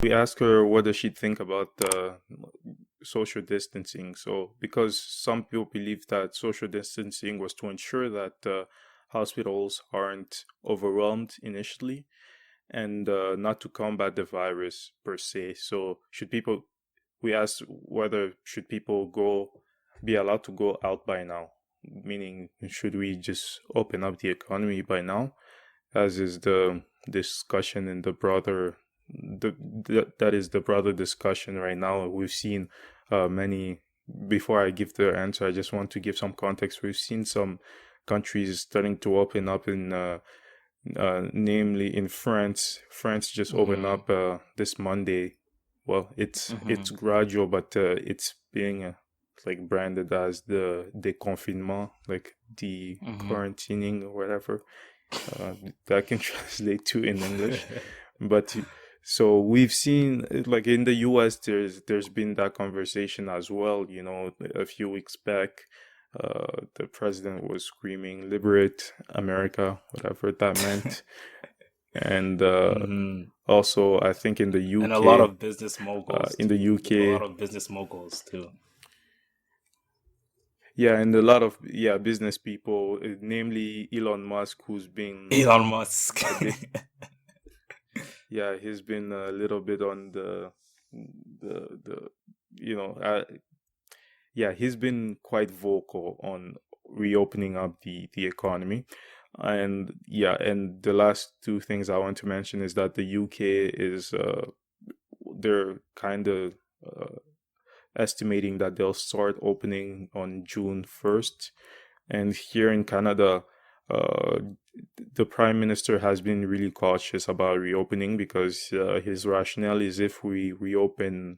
We asked her what does she think about social distancing. So, because some people believe that social distancing was to ensure that hospitals aren't overwhelmed initially, and not to combat the virus per se. So, we asked whether should people be allowed to go out by now, meaning should we just open up the economy by now, as is the discussion in the broader that is the broader discussion right now. We've seen many. Before I give the answer, I just want to give some context. We've seen some countries starting to open up in namely in France. France just opened Mm-hmm. up this Monday. Well, it's Mm-hmm. gradual, but it's being like branded as the déconfinement, like the Mm-hmm. quarantining or whatever that can translate to in English. But so we've seen like in the US there's been that conversation as well, a few weeks back. The president was screaming liberate America, whatever that meant. And Mm-hmm. also I think in the And a lot UK, of business moguls in the too. A lot UK, of business moguls too. yeah, and a lot of business people, namely Elon Musk, who's been Elon Musk. a bit. Yeah, he's been a little bit on the you know yeah, he's been quite vocal on reopening up the economy. And yeah, and the last two things I want to mention is that the UK is they're kind of uh, estimating that they'll start opening on June 1st. And here in Canada, uh, the prime minister has been really cautious about reopening because his rationale is if we reopen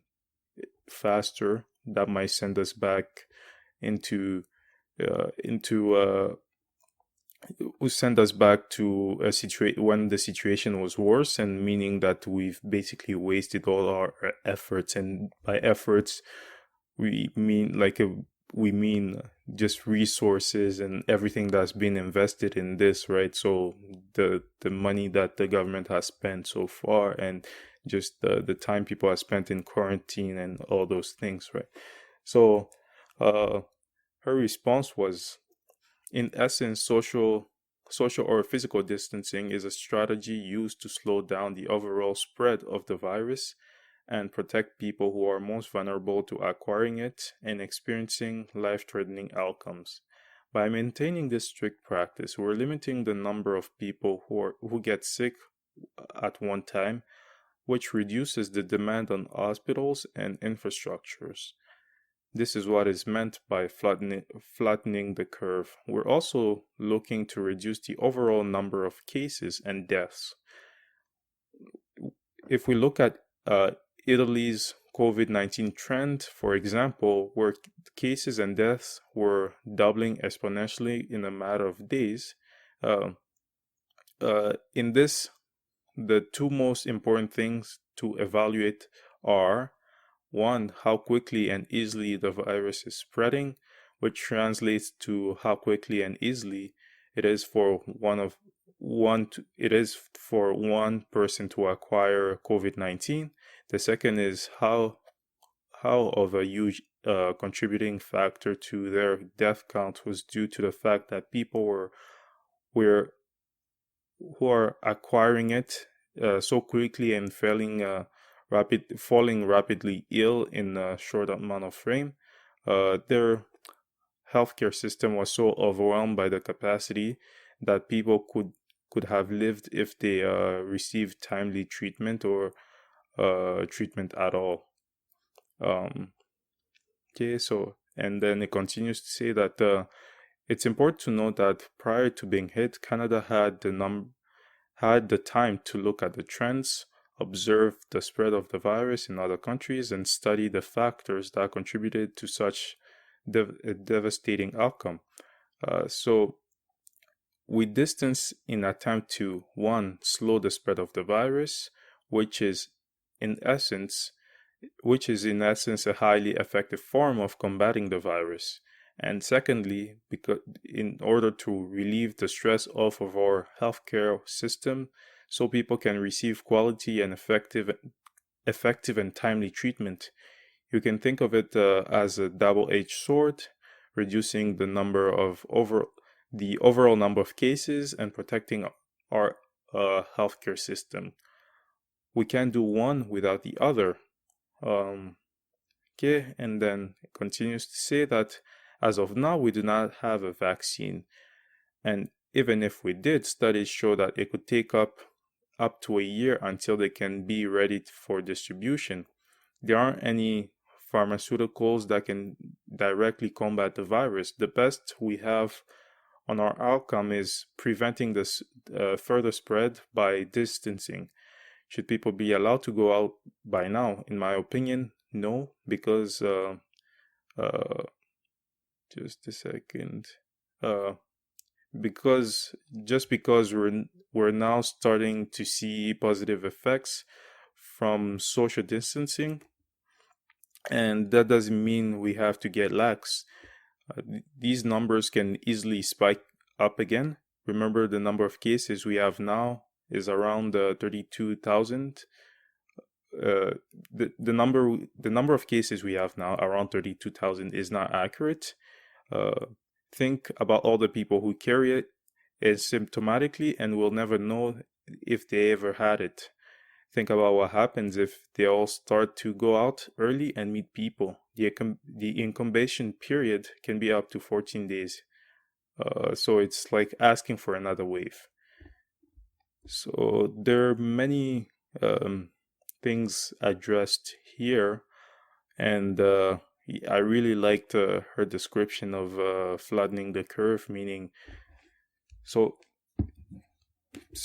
faster, that might send us back into into will send us back to a situation when the situation was worse, and meaning that we've basically wasted all our efforts. And by efforts, we mean we mean just resources and everything that's been invested in this, right? So the money that the government has spent so far, and just the time people have spent in quarantine and all those things, right? So uh her response was, in essence, social or physical distancing is a strategy used to slow down the overall spread of the virus and protect people who are most vulnerable to acquiring it and experiencing life-threatening outcomes. By maintaining this strict practice, we're limiting the number of people who get sick at one time, which reduces the demand on hospitals and infrastructures. This is what is meant by flattening the curve. We're also looking to reduce the overall number of cases and deaths. If we look at Italy's COVID-19 trend, for example, where cases and deaths were doubling exponentially in a matter of days, uh, in this, the two most important things to evaluate are: one, how quickly and easily the virus is spreading, which translates to how quickly and easily it is for one person to acquire COVID-19. The second is how of a huge contributing factor to their death count was due to the fact that people were who are acquiring it so quickly and falling rapidly ill in a short amount of frame. Their healthcare system was so overwhelmed by the capacity that people could have lived if they received timely treatment or treatment at all. Um, okay, so and then it continues to say that it's important to note that prior to being hit, Canada had the time to look at the trends, observe the spread of the virus in other countries, and study the factors that contributed to such a devastating outcome. So we distance in attempt to, one, slow the spread of the virus, which is in essence in essence a highly effective form of combating the virus. And secondly, because in order to relieve the stress off of our healthcare system so people can receive quality and effective effective and timely treatment. You can think of it as a double-edged sword, reducing the overall number of cases and protecting our healthcare system. We can't do one without the other. Um, okay, and then it continues to say that as of now, we do not have a vaccine, and even if we did, studies show that it could take up to a year until they can be ready for distribution. There aren't any pharmaceuticals that can directly combat the virus. The best we have on our outcome is preventing this further spread by distancing. Should people be allowed to go out by now? In my opinion, no, because uh, just a second. Uh, because just because we're now starting to see positive effects from social distancing, and that doesn't mean we have to get lax. These numbers can easily spike up again. Remember, the number of cases we have now is around 32,000. The number of cases we have now, around 32,000, is not accurate. Uh, think about all the people who carry it asymptomatically and will never know if they ever had it. Think about what happens if they all start to go out early and meet people. The incubation period can be up to 14 days. So it's like asking for another wave. So there are many things addressed here, and I really liked her description of flattening the curve, meaning so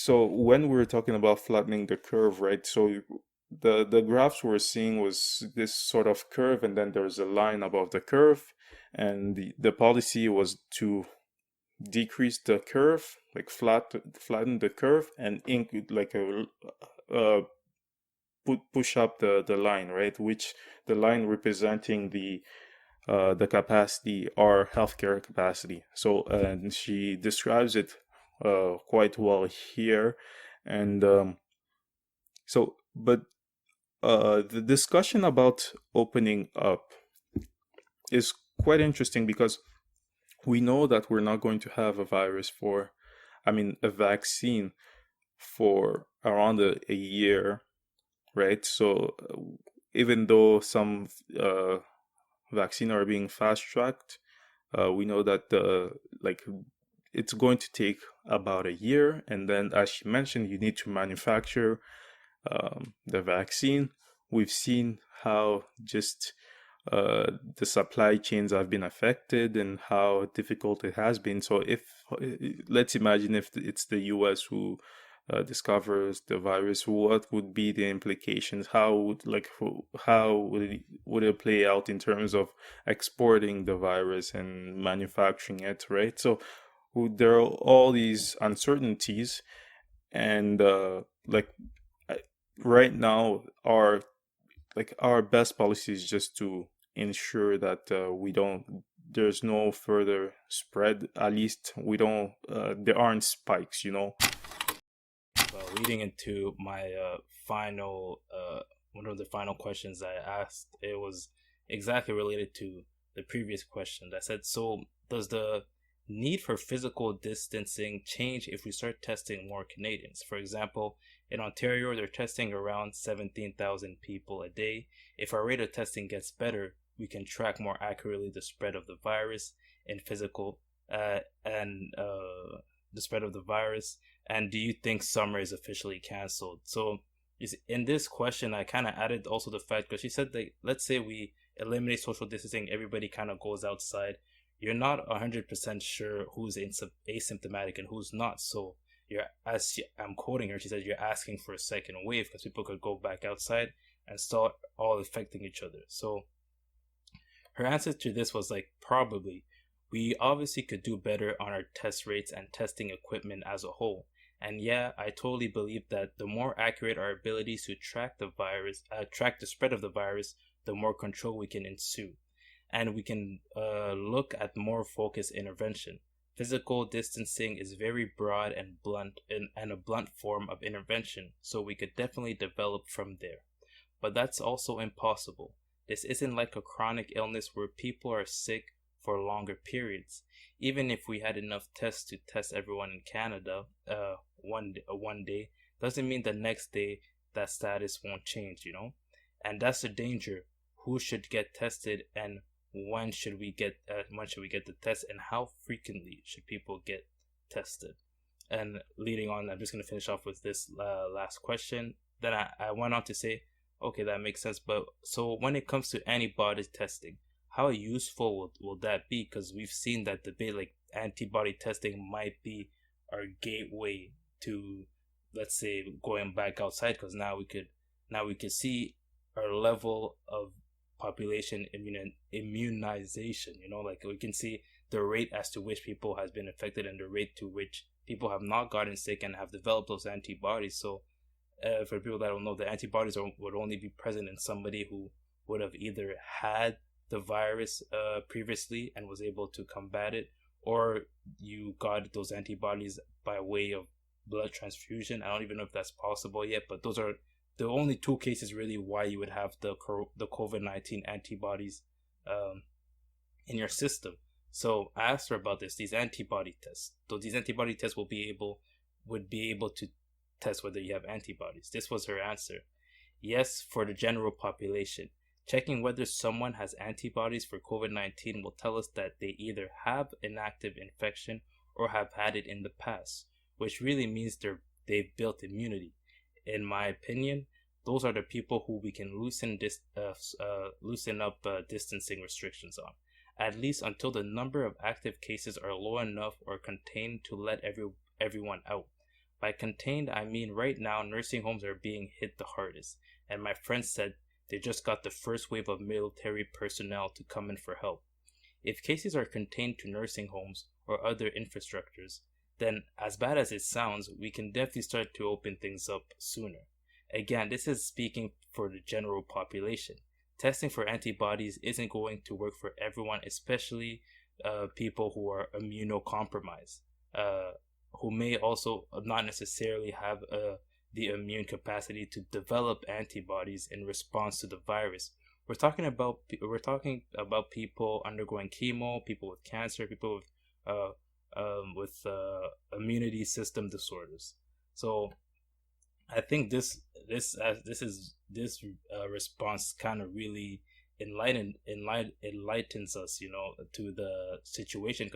when we were talking about flattening the curve, right? So the graphs we're seeing was this sort of curve, and then there's a line above the curve, and the policy was to decrease the curve, like flatten the curve, and like push up the line, right? Which the line representing the capacity, our healthcare capacity. So and she describes it quite well here, and but the discussion about opening up is quite interesting because we know that we're not going to have a vaccine for around a year, right? So even though some vaccine are being fast tracked, we know that like it's going to take about a year, and then as she mentioned, you need to manufacture the vaccine. We've seen how just the supply chains have been affected and how difficult it has been. So if let's imagine if it's the US who discovers the virus, what would be the implications? How would it play out in terms of exporting the virus and manufacturing it, right? So there are all these uncertainties, and right now our best policy is just to ensure that there's no further spread. At least we don't there aren't spikes, Leading into my final one of the final questions I asked, it was exactly related to the previous question. I said, so does the need for physical distancing change if we start testing more Canadians? For example, in Ontario, they're testing around 17,000 people a day. If our rate of testing gets better, we can track more accurately the spread of the virus and the spread of the virus. And do you think summer is officially canceled? So in this question, I kind of added also the fact, because she said that let's say we eliminate social distancing, everybody kind of goes outside. You're not 100% sure who's asymptomatic and who's not. So I'm quoting her, she said you're asking for a second wave because people could go back outside and start all affecting each other. So her answer to this was like, probably. We obviously could do better on our test rates and testing equipment as a whole. And yeah, I totally believe that the more accurate our abilities to track the spread of the virus, the more control we can ensue. And we can look at more focused intervention. Physical distancing is very broad and blunt and a blunt form of intervention, so we could definitely develop from there. but that's also impossible. This isn't like a chronic illness where people are sick for longer periods. Even if we had enough tests to test everyone in Canada, one day, doesn't mean the next day that status won't change, you know? And that's the danger. Who should get tested, and when should we get the test, and how frequently should people get tested? And leading on, I'm just going to finish off with this last question. Then I went on to say, okay, that makes sense. But so when it comes to antibody testing, how useful will that be? Because we've seen that debate, like antibody testing might be our gateway to, let's say, going back outside. Because now we could see our level of population immunization. You know, like we can see the rate as to which people has been affected and the rate to which people have not gotten sick and have developed those antibodies. So for people that don't know, the antibodies would only be present in somebody who would have either had the virus previously and was able to combat it, or you got those antibodies by way of blood transfusion. I don't even know if that's possible yet, but those are the only two cases really why you would have the COVID-19 antibodies um, in your system. So I asked her about these antibody tests. So these antibody tests would be able to test whether you have antibodies. This was her answer. Yes, for the general population. Checking whether someone has antibodies for COVID-19 will tell us that they either have an active infection or have had it in the past, which really means they've built immunity. In my opinion, those are the people who we can loosen up distancing restrictions on, at least until the number of active cases are low enough or contained to let everyone out. By contained, I mean right now nursing homes are being hit the hardest, and my friend said they just got the first wave of military personnel to come in for help. If cases are contained to nursing homes or other infrastructures, then as bad as it sounds, we can definitely start to open things up sooner. Again, this is speaking for the general population. Testing for antibodies isn't going to work for everyone, especially people who are immunocompromised, who may also not necessarily have the immune capacity to develop antibodies in response to the virus. We're talking about people undergoing chemo, people with cancer, people with immunity system disorders. So I think this response kind of really enlightens us, you know, to the situation,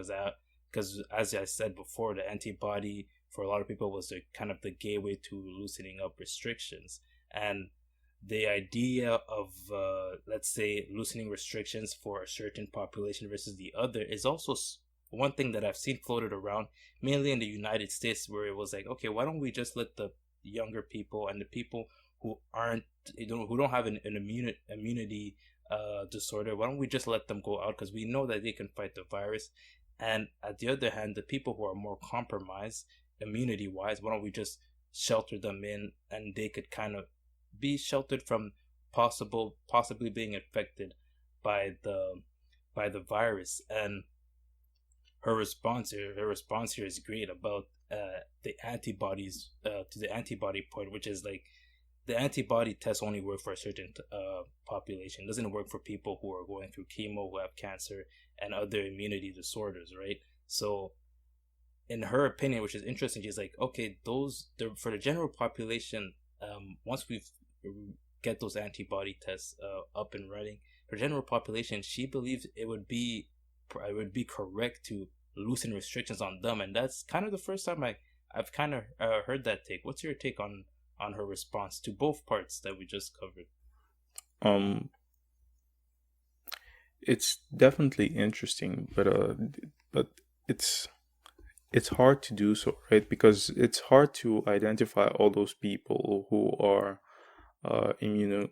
because as I said before, the antibody for a lot of people was the kind of the gateway to loosening up restrictions. And the idea of let's say loosening restrictions for a certain population versus the other is also one thing that I've seen floated around, mainly in the United States, where it was like, okay, why don't we just let the younger people and the people who aren't, who don't have an immunity disorder, why don't we just let them go out, because we know that they can fight the virus. And at the other hand, the people who are more compromised immunity wise, why don't we just shelter them in, and they could kind of be sheltered from possibly being infected by the virus. And her response here is great about the antibodies, to the antibody point, which is like the antibody tests only work for a certain population. It doesn't work for people who are going through chemo, who have cancer and other immunity disorders, right? So in her opinion, which is interesting, she's like, okay, for the general population, once we get those antibody tests up and running for general population, she believes it would be correct to loosen restrictions on them. And that's kind of the first time I've kind of heard that take. What's your take on her response to both parts that we just covered? It's definitely interesting, but it's hard to do so, right? Because it's hard to identify all those people who are immuno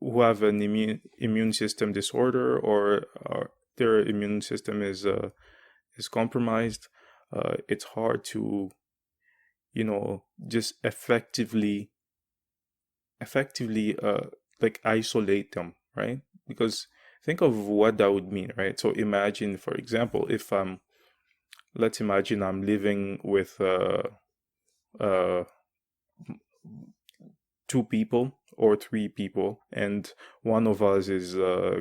who have an immune system disorder, or their immune system is compromised. It's hard to, just effectively like isolate them, right? Because think of what that would mean, right? So imagine, for example, if let's imagine I'm living with two people or three people, and one of us is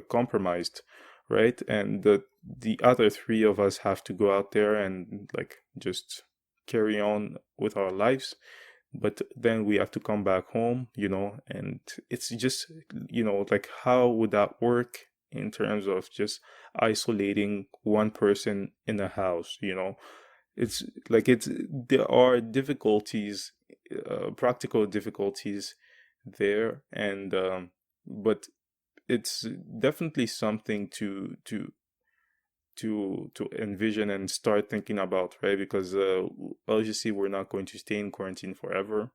compromised, right? And the other three of us have to go out there and like just carry on with our lives. But then we have to come back home, and it's just, like, how would that work in terms of just isolating one person in a house? It's like there are difficulties, practical difficulties there, and but it's definitely something to envision and start thinking about, right? Because obviously we're not going to stay in quarantine forever.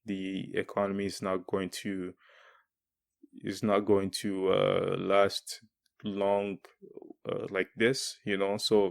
The economy is not going to last long like this, so